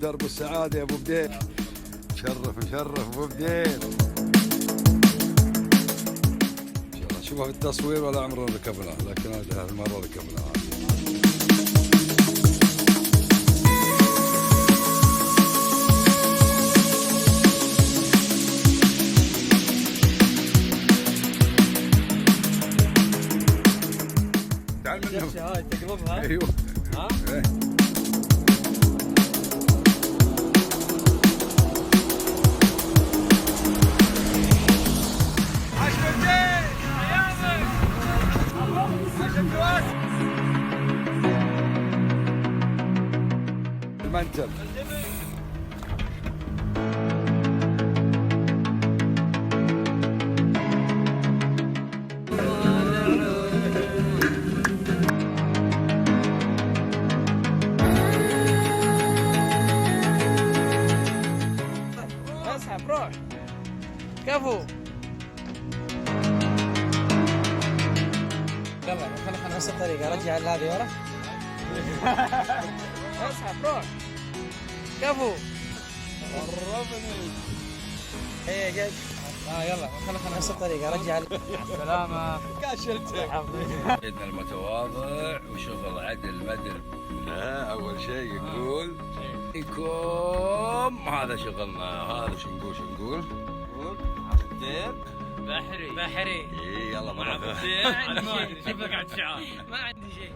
درب السعادة يا ابو بدير. مشرف ابو بدير. شوفها في التصوير ولا عمرنا ركبنا، لكن هذه المرة ركبنا. تعال منه. هاي تقلبها. ايوه. ها؟ ايه. المنتل. اسحب روح. كفو. يلا خلينا نفس الطريقة، رجع هذه ورا. اسحب روح. كفو. قربني. ايه جد. يلا خلينا نفس الطريقة، رجع. سلامة. كاشلتك. سيدنا المتواضع وشغل عدل مدل. اول شيء يقول فيكم هذا شغلنا. هذا شو نقول الدير بحري. اي يلا ما عندي شيء. شوف لك عاد شعار. ما عندي شيء.